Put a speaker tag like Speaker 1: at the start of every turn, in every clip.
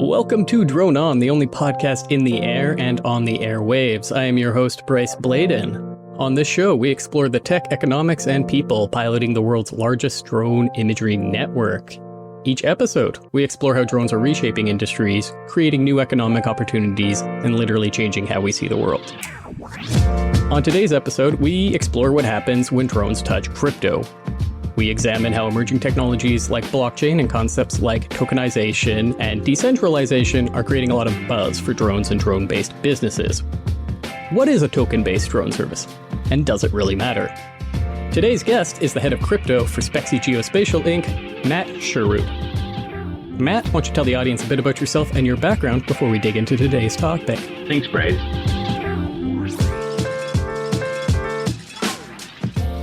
Speaker 1: Welcome to Drone On, the only podcast in the air and on the airwaves. I am your host, Bryce Bladen. On this show, we explore the tech, economics, and people piloting the world's largest drone imagery network. Each episode, we explore how drones are reshaping industries, creating new economic opportunities, and literally changing how we see the world. On today's episode, we explore what happens when drones touch crypto. We examine how emerging technologies like blockchain and concepts like tokenization and decentralization are creating a lot of buzz for drones and drone-based businesses. What is a token-based drone service? And does it really matter? Today's guest is the head of crypto for Spexy Geospatial Inc., Matt Chwierut. Matt, why don't you tell the audience a bit about yourself and your background before we dig into today's topic?
Speaker 2: Thanks, Bryce.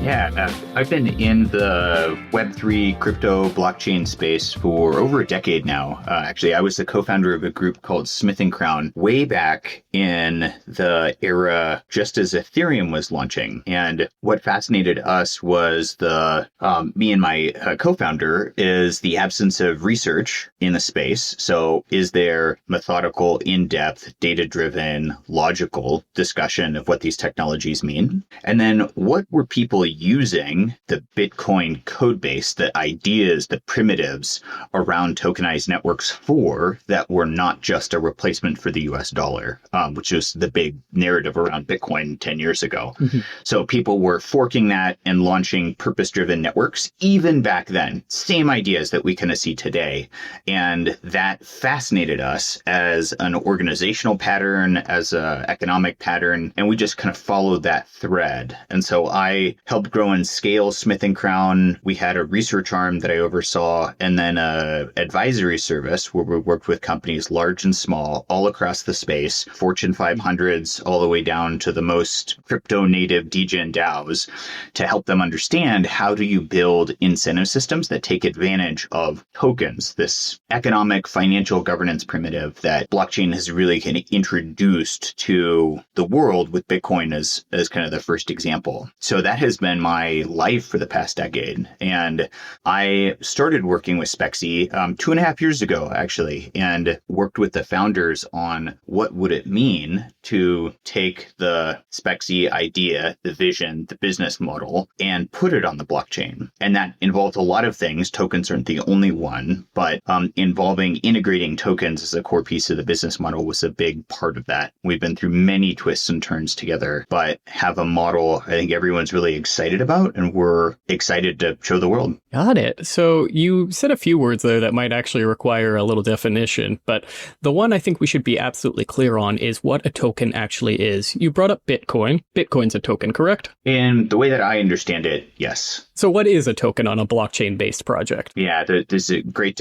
Speaker 2: Yeah, I've been in the Web3 crypto blockchain space for over a decade now. Actually, I was the co-founder of a group called Smith & Crown way back in the era just as Ethereum was launching. And what fascinated us was me and my co-founder is the absence of research in the space. So is there methodical, in-depth, data-driven, logical discussion of what these technologies mean? And then what were people using the Bitcoin code base, the ideas, the primitives around tokenized networks for that were not just a replacement for the US dollar, which was the big narrative around Bitcoin 10 years ago. Mm-hmm. So people were forking that and launching purpose-driven networks even back then. Same ideas that we kind of see today. And that fascinated us as an organizational pattern, as an economic pattern, and we just kind of followed that thread. And so I helped grow and scale Smith & Crown. We had a research arm that I oversaw, and then a advisory service where we worked with companies large and small all across the space, Fortune 500s, all the way down to the most crypto-native DGen DAOs, to help them understand how do you build incentive systems that take advantage of tokens, this economic financial governance primitive that blockchain has really kind of introduced to the world with Bitcoin as kind of the first example. So that has been my life for the past decade. And I started working with Spexy 2.5 years ago, actually, and worked with the founders on what would it mean to take the Spexy idea, the vision, the business model, and put it on the blockchain. And that involved a lot of things. Tokens aren't the only one, but involving integrating tokens as a core piece of the business model was a big part of that. We've been through many twists and turns together, but have a model I think everyone's really excited about, and we're excited to show the world.
Speaker 1: Got it. So you said a few words there that might actually require a little definition, but the one I think we should be absolutely clear on is what a token actually is. You brought up Bitcoin. Bitcoin's a token, correct?
Speaker 2: In the way that I understand it, yes.
Speaker 1: So what is a token on a blockchain-based project?
Speaker 2: Yeah, there's a great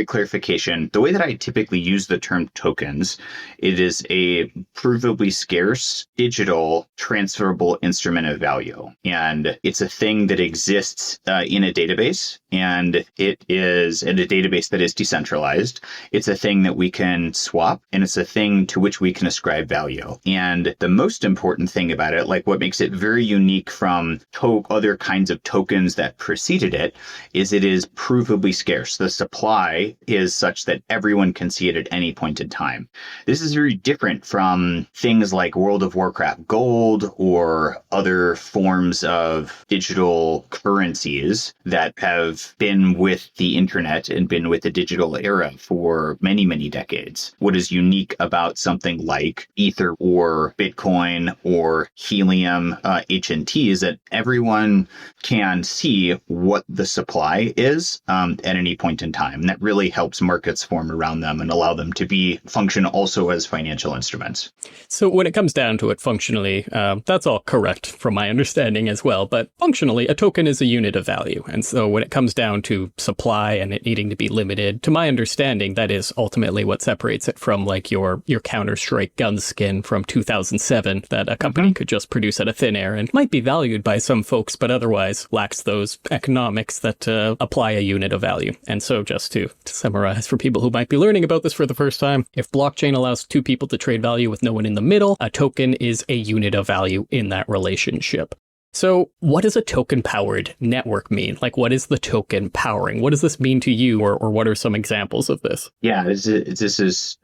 Speaker 2: clarification. The way that I typically use the term tokens, it is a provably scarce, digital, transferable instrument of value. And it's a thing that exists in a database, and it is in a database that is decentralized. It's a thing that we can swap, and it's a thing to which we can ascribe value. And the most important thing about it, like what makes it very unique from other kinds of tokens that preceded it, is it is provably scarce. The supply is such that everyone can see it at any point in time. This is very different from things like World of Warcraft Gold or other forms of digital currencies that have been with the internet and been with the digital era for many, many decades. What is unique about something like Ether or Bitcoin or Helium HNT is that everyone can see what the supply is at any point in time. And that really helps markets form around them and allow them to function also as financial instruments.
Speaker 1: So when it comes down to it functionally, that's all correct from my understanding as well. But functionally, a token is a unit of value. And so when it comes down to supply and it needing to be limited, to my understanding, that is ultimately what separates it from like your Counter-Strike gun skin from 2007 that a company could just produce out of thin air and might be valued by some folks, but otherwise lacks those economics that apply a unit of value. And so just to summarize for people who might be learning about this for the first time, if blockchain allows two people to trade value with no one in the middle, a token is a unit of value in that relationship. So what does a token-powered network mean? Like, what is the token powering? What does this mean to you, or what are some examples of this?
Speaker 2: Yeah, this is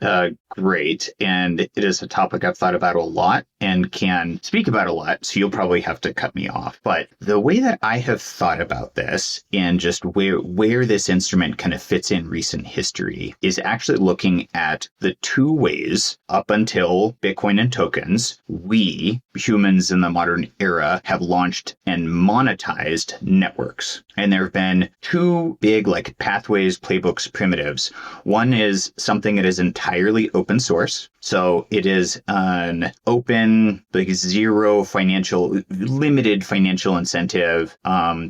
Speaker 2: great. And it is a topic I've thought about a lot and can speak about a lot. So you'll probably have to cut me off. But the way that I have thought about this and just where this instrument kind of fits in recent history is actually looking at the two ways up until Bitcoin and tokens, we humans in the modern era have launched and monetized networks. And there have been two big pathways, playbooks, primitives. One is something that is entirely open source. So it is an open, zero limited financial incentive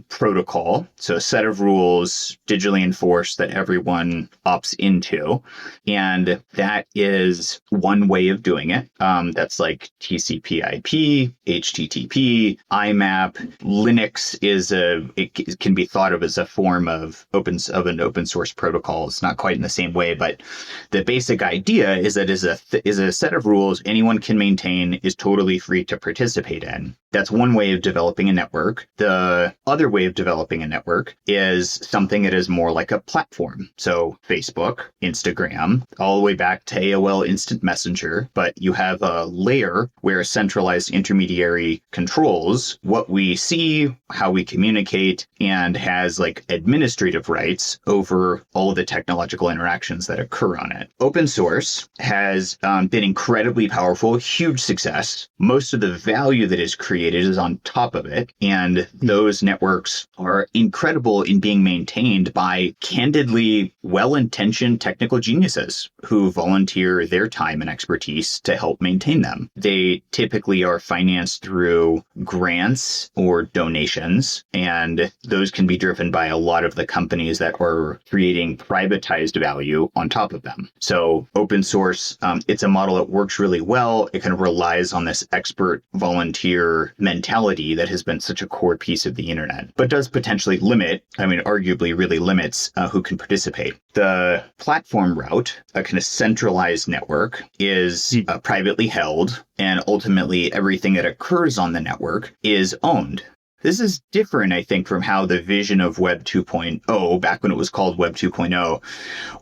Speaker 2: protocol. So a set of rules digitally enforced that everyone opts into. And that is one way of doing it. That's like TCP/IP, HTTP, IMAP. Linux it can be thought of as a form of an open source protocol. It's not quite in the same way, but the basic idea is that is a set of rules anyone can maintain, is totally free to participate in. That's one way of developing a network. The other way of developing a network is something that is more like a platform. So Facebook, Instagram, all the way back to AOL Instant Messenger, but you have a layer where a centralized intermediary controls what we see, how we communicate, and has administrative rights over all of the technological interactions that occur on it. Open source has been incredibly powerful, huge success. Most of the value that is created is on top of it. And those networks are incredible in being maintained by candidly well-intentioned technical geniuses who volunteer their time and expertise to help maintain them. They typically are financed through grants or donations, and those can be driven by a lot of the companies that are creating privatized value on top of them. So open source, it's a model that works really well. It kind of relies on this expert volunteer mentality that has been such a core piece of the internet, but does potentially arguably really limits who can participate. The platform route, a kind of centralized network, is privately held, and ultimately everything that occurs on the network is owned. This is different, I think, from how the vision of Web 2.0, back when it was called Web 2.0,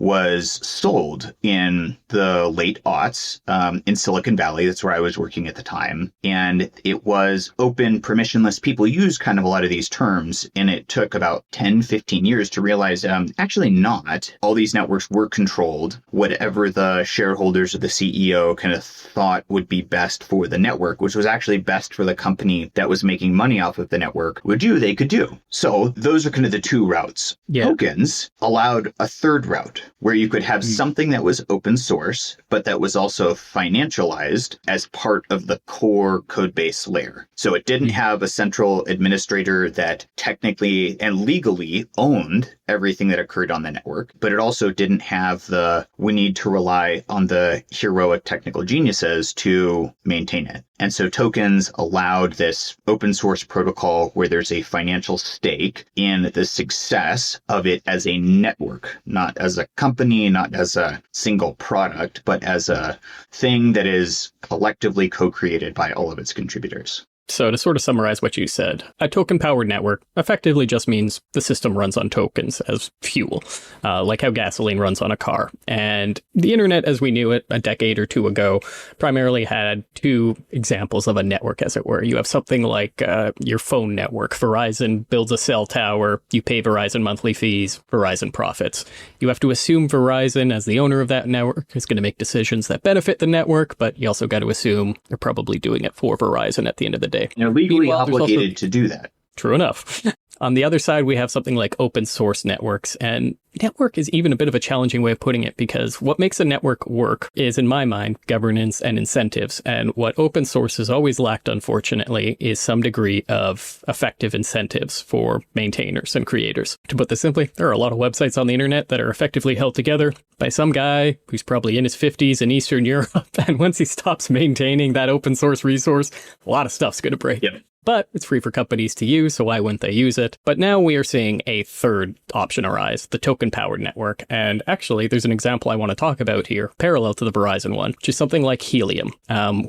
Speaker 2: was sold in the late aughts in Silicon Valley. That's where I was working at the time. And it was open, permissionless. People used kind of a lot of these terms, and it took about 10, 15 years to realize actually not. All these networks were controlled. Whatever the shareholders or the CEO kind of thought would be best for the network, which was actually best for the company that was making money off of the network, they could do. So those are kind of the two routes. Yeah. Tokens allowed a third route where you could have something that was open source, but that was also financialized as part of the core code base layer. So it didn't have a central administrator that technically and legally owned everything that occurred on the network, but it also didn't have we need to rely on the heroic technical geniuses to maintain it. And so tokens allowed this open source protocol where there's a financial stake in the success of it as a network, not as a company, not as a single product, but as a thing that is collectively co-created by all of its contributors.
Speaker 1: So to sort of summarize what you said, a token-powered network effectively just means the system runs on tokens as fuel, like how gasoline runs on a car. And the internet, as we knew it a decade or two ago, primarily had two examples of a network, as it were. You have something like your phone network. Verizon builds a cell tower. You pay Verizon monthly fees. Verizon profits. You have to assume Verizon, as the owner of that network, is going to make decisions that benefit the network, but you also got to assume they're probably doing it for Verizon at the end of the day.
Speaker 2: They're legally obligated to do that.
Speaker 1: True enough. On the other side, we have something like open source networks, and network is even a bit of a challenging way of putting it, because what makes a network work is, in my mind, governance and incentives. And what open source has always lacked, unfortunately, is some degree of effective incentives for maintainers and creators. To put this simply, there are a lot of websites on the internet that are effectively held together by some guy who's probably in his 50s in Eastern Europe. And once he stops maintaining that open source resource, a lot of stuff's going to break.
Speaker 2: Yep.
Speaker 1: but it's free for companies to use, so why wouldn't they use it? But now we are seeing a third option arise, the token-powered network. And actually, there's an example I want to talk about here, parallel to the Verizon one, which is something like Helium,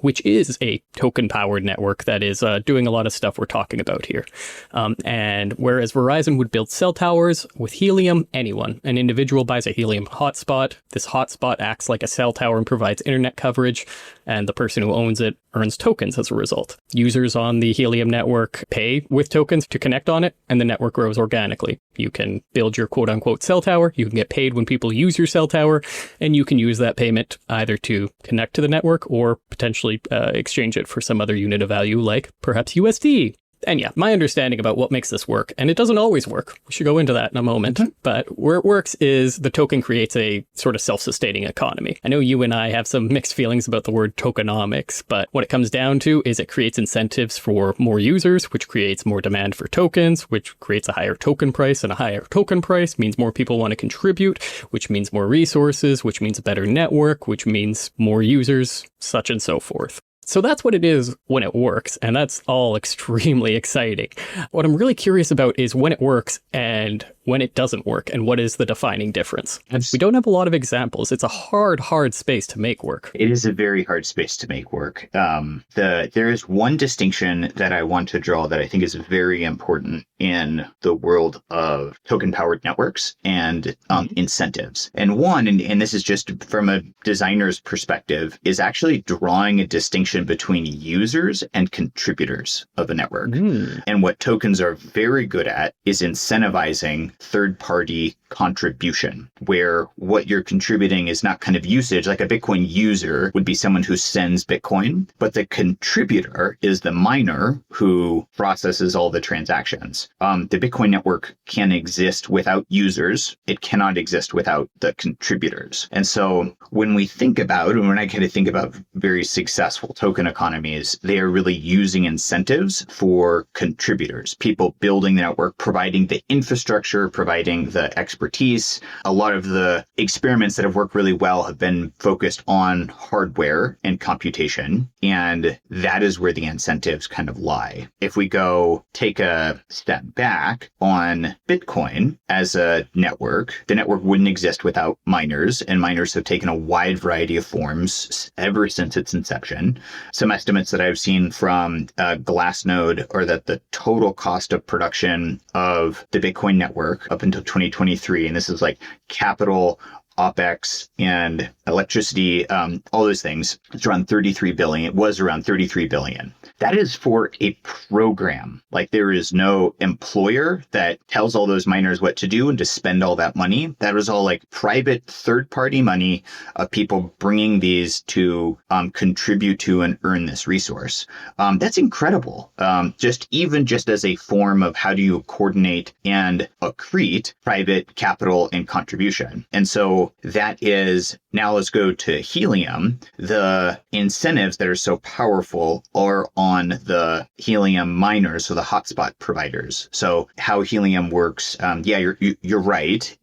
Speaker 1: which is a token-powered network that is doing a lot of stuff we're talking about here. And whereas Verizon would build cell towers, with Helium, an individual buys a Helium hotspot. This hotspot acts like a cell tower and provides internet coverage, and the person who owns it earns tokens as a result. Users on the Helium network pay with tokens to connect on it, and the network grows organically. You can build your quote-unquote cell tower, you can get paid when people use your cell tower, and you can use that payment either to connect to the network or potentially exchange it for some other unit of value, like perhaps USD. And yeah, my understanding about what makes this work, and it doesn't always work. We should go into that in a moment. But where it works is the token creates a sort of self-sustaining economy. I know you and I have some mixed feelings about the word tokenomics, but what it comes down to is it creates incentives for more users, which creates more demand for tokens, which creates a higher token price, and a higher token price means more people want to contribute, which means more resources, which means a better network, which means more users, such and so forth. So that's what it is when it works, and that's all extremely exciting. What I'm really curious about is when it works and when it doesn't work, and what is the defining difference. We don't have a lot of examples. It's a hard space to make work.
Speaker 2: It is a very hard space to make work. There is one distinction that I want to draw that I think is very important in the world of token-powered networks and incentives. And one, and this is just from a designer's perspective, is actually drawing a distinction between users and contributors of a network. And what tokens are very good at is incentivizing third-party contribution, where what you're contributing is not kind of usage. Like a Bitcoin user would be someone who sends Bitcoin, but the contributor is the miner who processes all the transactions. The Bitcoin network can exist without users. It cannot exist without the contributors. And so when we think about, and when I kind of think about very successful token economies, they are really using incentives for contributors, people building the network, providing the infrastructure, providing the expertise. A lot of the experiments that have worked really well have been focused on hardware and computation, and that is where the incentives kind of lie. If we go take a step back on Bitcoin as a network, the network wouldn't exist without miners, and miners have taken a wide variety of forms ever since its inception. Some estimates that I've seen from Glassnode are that the total cost of production of the Bitcoin network up until 2023, and this is like capital, OPEX, and electricity, all those things, it's around 33 billion. It was around 33 billion. That is for a program. Like, there is no employer that tells all those miners what to do and to spend all that money. That was all like private third-party money of people bringing these to contribute to and earn this resource. That's incredible. Just as a form of how do you coordinate and accrete private capital and contribution. And so that is, now let's go to Helium. The incentives that are so powerful are on the Helium miners, so the hotspot providers. So how Helium works, you're right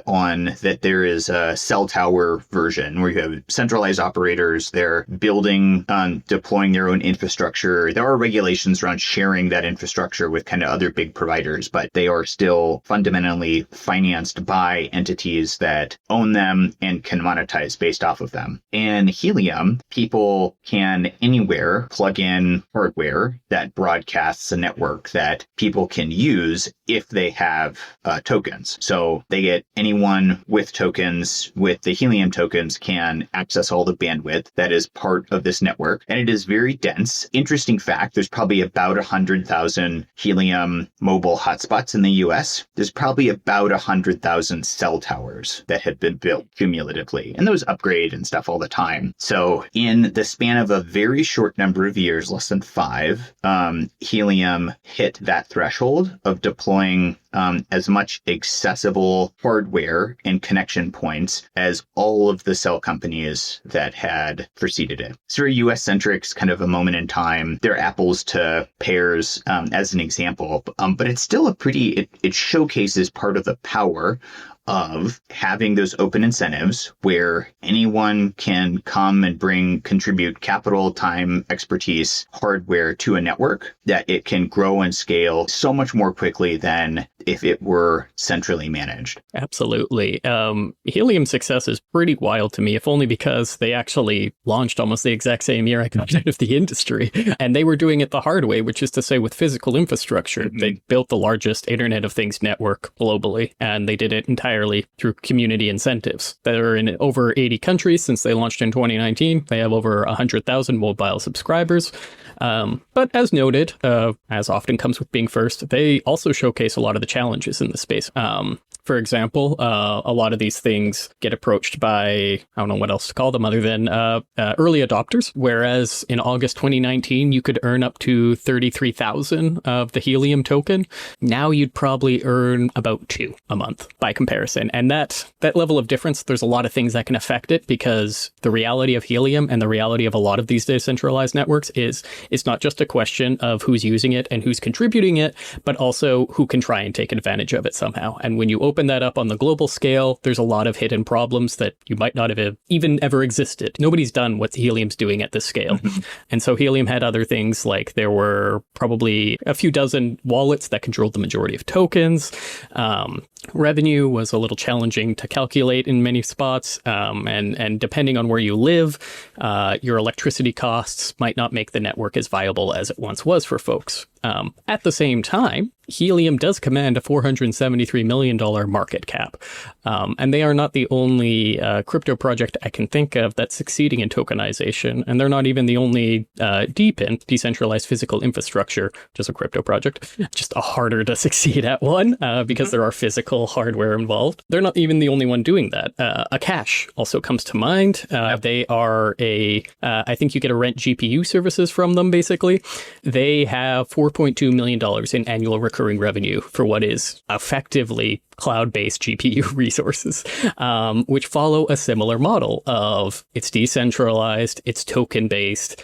Speaker 2: on that. There is a cell tower version where you have centralized operators. They're building, deploying their own infrastructure. There are regulations around sharing that infrastructure with kind of other big providers, but they are still fundamentally financed by entities that own them and can monetize based off of them. In Helium, people can anywhere plug in hardware that broadcasts a network that people can use if they have tokens. So they get anyone with tokens, with the Helium tokens, can access all the bandwidth that is part of this network. And it is very dense. Interesting fact, there's probably about 100,000 Helium mobile hotspots in the US. There's probably about 100,000 cell towers that have been built cumulatively. And those upgrade and stuff all the time. So in the span of a very short number of years, less than 5, Helium hit that threshold of deploying as much accessible hardware and connection points as all of the cell companies that had preceded it. It's very US-centric, it's kind of a moment in time. They're apples to pears as an example, but it's still it showcases part of the power of having those open incentives where anyone can come and contribute capital, time, expertise, hardware to a network, that it can grow and scale so much more quickly than if it were centrally managed.
Speaker 1: Absolutely. Helium's success is pretty wild to me, if only because they actually launched almost the exact same year I got out of the industry. And they were doing it the hard way, which is to say with physical infrastructure. Mm-hmm. They built the largest Internet of Things network globally, and they did it entirely through community incentives. They're in over 80 countries since they launched in 2019. They have over 100,000 mobile subscribers. But as noted, as often comes with being first, they also showcase a lot of the challenges in the space. For example, a lot of these things get approached by, I don't know what else to call them other than early adopters, whereas in August 2019, you could earn up to 33,000 of the Helium token. Now you'd probably earn about 2 a month by comparison. And that level of difference, there's a lot of things that can affect it, because the reality of Helium and the reality of a lot of these decentralized networks is it's not just a question of who's using it and who's contributing it, but also who can try and take advantage of it somehow. And when you open that up on the global scale, there's a lot of hidden problems that you might not have even ever existed. Nobody's done what Helium's doing at this scale. Mm-hmm. And so Helium had other things, like there were probably a few dozen wallets that controlled the majority of tokens. Revenue was a little challenging to calculate in many spots, and depending on where you live, your electricity costs might not make the network as viable as it once was for folks. At the same time, Helium does command a $473 million market cap, and they are not the only crypto project I can think of that's succeeding in tokenization, and they're not even the only DePIN, decentralized physical infrastructure, which is a crypto project, just a harder to succeed at one because there are physical hardware involved. They're not even the only one doing that. Akash also comes to mind. They are I think you get a rent GPU services from them, basically. They have $4.2 million in annual recurring revenue for what is effectively cloud-based GPU resources, which follow a similar model of it's decentralized, it's token-based,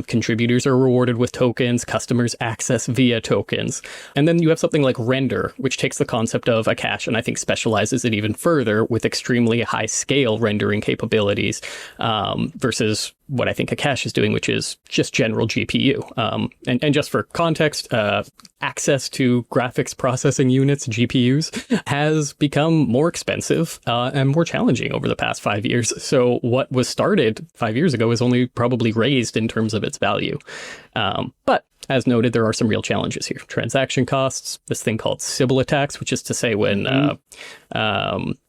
Speaker 1: contributors are rewarded with tokens, customers access via tokens. And then you have something like Render, which takes the concept of Akash and I think specializes it even further with extremely high-scale rendering capabilities versus what I think Akash is doing, which is just general GPU. And just for context, access to graphics processing units, GPUs, has become more expensive and more challenging over the past 5 years. So what was started 5 years ago is only probably raised in terms of its value. But as noted, there are some real challenges here. Transaction costs, this thing called Sybil attacks, which is to say when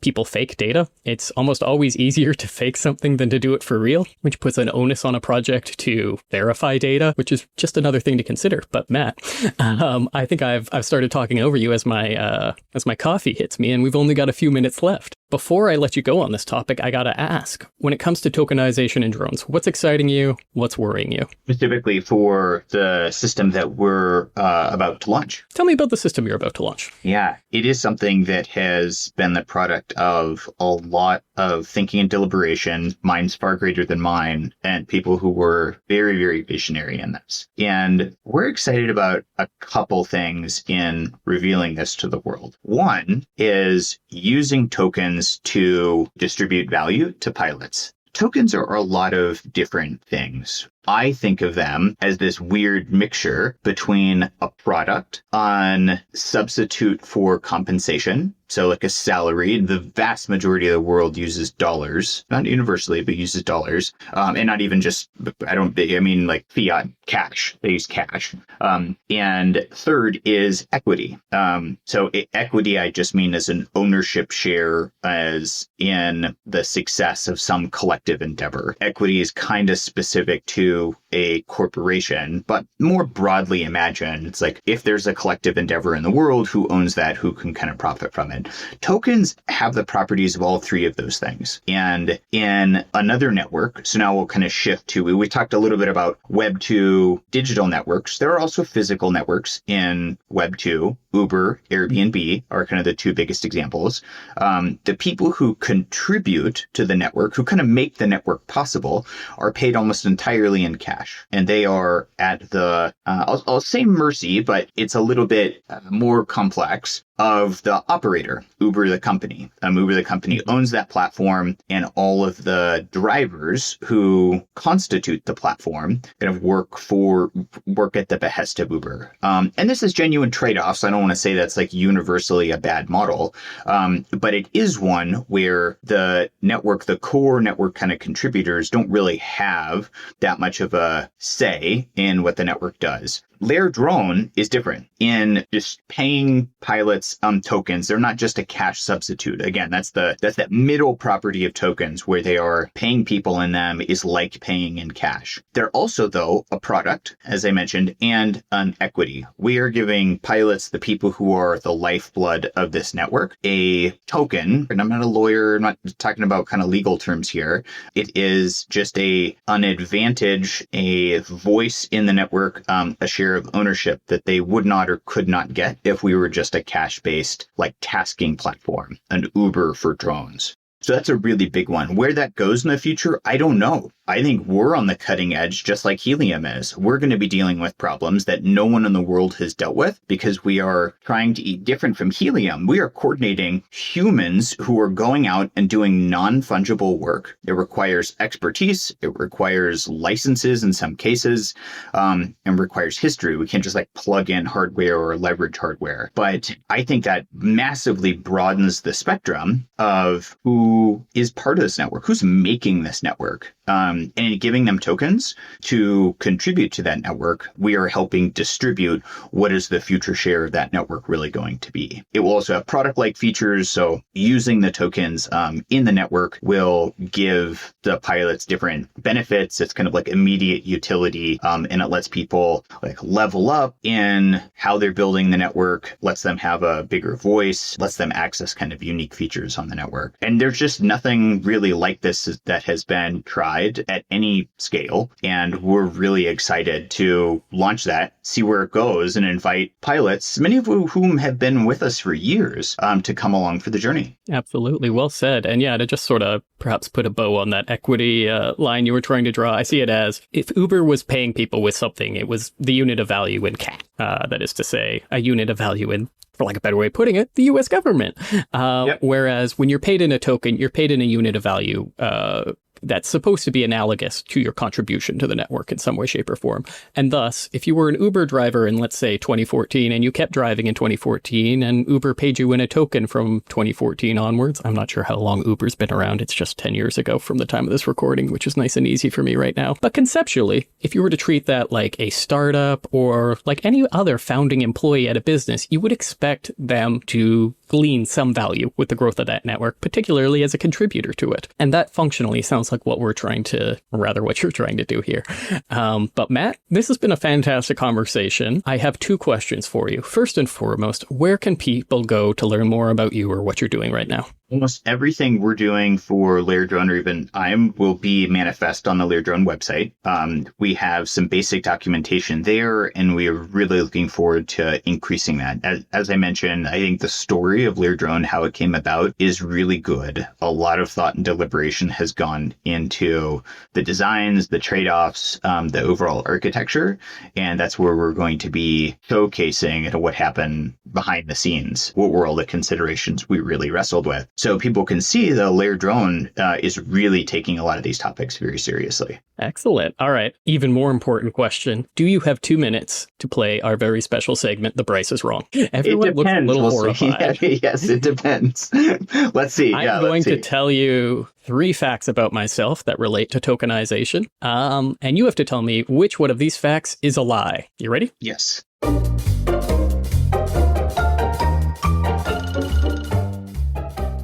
Speaker 1: people fake data, it's almost always easier to fake something than to do it for real, which puts an onus on a project to verify data, which is just another thing to consider. But Matt, I think I've started talking over you as my coffee hits me, and we've only got a few minutes left. Before I let you go on this topic, I gotta ask, when it comes to tokenization in drones, what's exciting you? What's worrying you?
Speaker 2: Specifically for the system that we're about to launch.
Speaker 1: Tell me about the system you're about to launch.
Speaker 2: Yeah, it is something that has been the product of a lot of thinking and deliberation, minds far greater than mine, and people who were very, very visionary in this. And we're excited about a couple things in revealing this to the world. One is using tokens to distribute value to pilots. Tokens are a lot of different things. I think of them as this weird mixture between a product on substitute for compensation. So like a salary, the vast majority of the world uses dollars, not universally, but uses dollars. And not even just, I mean like fiat cash. They use cash. And third is equity. Equity, I just mean as an ownership share as in the success of some collective endeavor. Equity is kind of specific to a corporation, but more broadly imagine it's like if there's a collective endeavor in the world, who owns that, who can kind of profit from it. Tokens have the properties of all three of those things. And in another network, so now we'll kind of shift to, we talked a little bit about Web 2 digital networks. There are also physical networks in Web 2. Uber, Airbnb are kind of the two biggest examples. The people who contribute to the network, who kind of make the network possible, are paid almost entirely fully in cash. And they are at the, I'll say mercy, but it's a little bit more complex, of the operator, Uber the company. Uber the company owns that platform, and all of the drivers who constitute the platform kind of work at the behest of Uber. And this is genuine trade-offs. I don't want to say that's like universally a bad model, but it is one where the network, the core network kind of contributors don't really have that much of a say in what the network does. LayerDrone is different in just paying pilots tokens. They're not just a cash substitute. Again, that's that middle property of tokens where they are paying people in them is like paying in cash. They're also, though, a product, as I mentioned, and an equity. We are giving pilots, the people who are the lifeblood of this network, a token. And I'm not a lawyer. I'm not talking about kind of legal terms here. It is just an advantage, a voice in the network, a share of ownership that they would not or could not get if we were just a cash-based like tasking platform, an Uber for drones. So that's a really big one. Where that goes in the future, I don't know. I think we're on the cutting edge, just like helium is. We're going to be dealing with problems that no one in the world has dealt with because we are trying to eat different from helium. We are coordinating humans who are going out and doing non-fungible work. It requires expertise. It requires licenses in some cases, and requires history. We can't just like plug in hardware or leverage hardware. But I think that massively broadens the spectrum of who is part of this network, who's making this network. And giving them tokens to contribute to that network, we are helping distribute what is the future share of that network really going to be. It will also have product-like features. So using the tokens in the network will give the pilots different benefits. It's kind of like immediate utility, and it lets people like level up in how they're building the network, lets them have a bigger voice, lets them access kind of unique features on the network. And there's just nothing really like this that has been tried at any scale. And we're really excited to launch that, see where it goes, and invite pilots, many of whom have been with us for years, to come along for the journey.
Speaker 1: Absolutely. Well said. And yeah, to just sort of perhaps put a bow on that equity line you were trying to draw, I see it as if Uber was paying people with something, it was the unit of value in cash. That is to say, a unit of value in, for lack of a better way of putting it, the U.S. government. Yep. Whereas when you're paid in a token, you're paid in a unit of value that's supposed to be analogous to your contribution to the network in some way, shape, or form. And thus, if you were an Uber driver in, let's say, 2014, and you kept driving in 2014, and Uber paid you in a token from 2014 onwards, I'm not sure how long Uber's been around. It's just 10 years ago from the time of this recording, which is nice and easy for me right now. But conceptually, if you were to treat that like a startup or like any other founding employee at a business, you would expect them to glean some value with the growth of that network, particularly as a contributor to it. And that functionally sounds like what you're trying to do here. But Matt, this has been a fantastic conversation. I have two questions for you. First and foremost, where can people go to learn more about you or what you're doing right now?
Speaker 2: Almost everything we're doing for LayerDrone or even IAM will be manifest on the LayerDrone website. We have some basic documentation there, and we are really looking forward to increasing that. As I mentioned, I think the story of LayerDrone, how it came about, is really good. A lot of thought and deliberation has gone into the designs, the trade-offs, the overall architecture, and that's where we're going to be showcasing what happened behind the scenes. What were all the considerations we really wrestled with? So people can see the LayerDrone is really taking a lot of these topics very seriously.
Speaker 1: Excellent. All right. Even more important question. Do you have 2 minutes to play our very special segment, The Bryce is Wrong? Everyone looks a little horrified.
Speaker 2: Yes, it depends. Let's see.
Speaker 1: I'm going to tell you 3 facts about myself that relate to tokenization. And you have to tell me which one of these facts is a lie. You ready?
Speaker 2: Yes.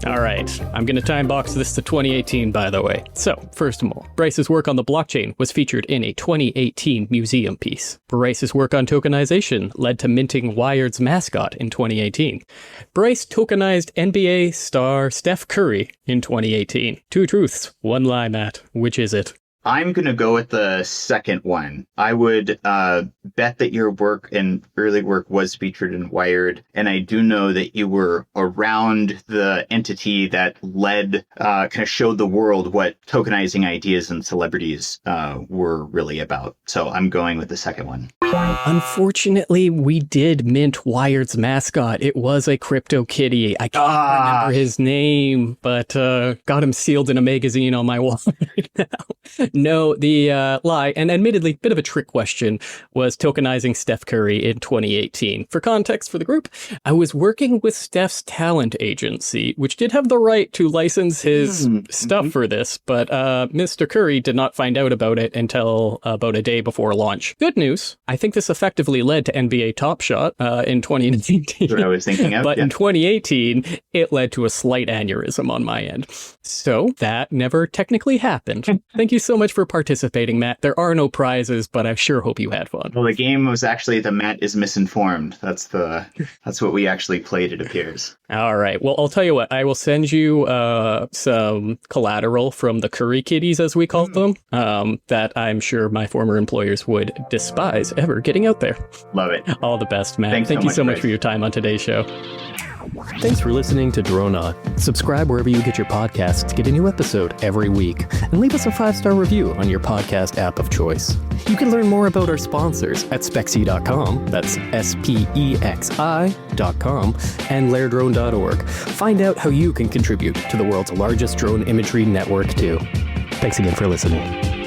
Speaker 1: All right, I'm going to time box this to 2018, by the way. So, first of all, Bryce's work on the blockchain was featured in a 2018 museum piece. Bryce's work on tokenization led to minting Wired's mascot in 2018. Bryce tokenized NBA star Steph Curry in 2018. 2 truths, 1 lie, Matt. Which is it?
Speaker 2: I'm going to go with the second one. I would bet that your work and early work was featured in Wired. And I do know that you were around the entity that led, kind of showed the world what tokenizing ideas and celebrities were really about. So I'm going with the second one.
Speaker 1: Unfortunately, we did mint Wired's mascot. It was a crypto kitty. I can't remember his name, but got him sealed in a magazine on my wall right now. No, the lie, and admittedly, bit of a trick question, was tokenizing Steph Curry in 2018. For context for the group, I was working with Steph's talent agency, which did have the right to license his stuff for this, but Mr. Curry did not find out about it until about a day before launch. Good news, I think this effectively led to NBA Top Shot in 2019.
Speaker 2: That's what I was thinking of.
Speaker 1: But in 2018, it led to a slight aneurysm on my end. So that never technically happened. Thank you so much for participating, Matt. There are no prizes, but I sure hope you had fun.
Speaker 2: Well, the game was actually the Matt is misinformed. That's what we actually played, it appears.
Speaker 1: All right. Well, I'll tell you what. I will send you some collateral from the Curry Kitties, as we called them, that I'm sure my former employers would despise ever getting out there.
Speaker 2: Love it.
Speaker 1: All the best, Matt.
Speaker 2: Thanks
Speaker 1: Thank you so much
Speaker 2: Bryce.
Speaker 1: for your time on today's show. Thanks for listening to Drone On. Subscribe wherever you get your podcasts to get a new episode every week. And leave us a 5-star review on your podcast app of choice. You can learn more about our sponsors at spexy.com, that's spexi.com, and LayerDrone.org. Find out how you can contribute to the world's largest drone imagery network too. Thanks again for listening.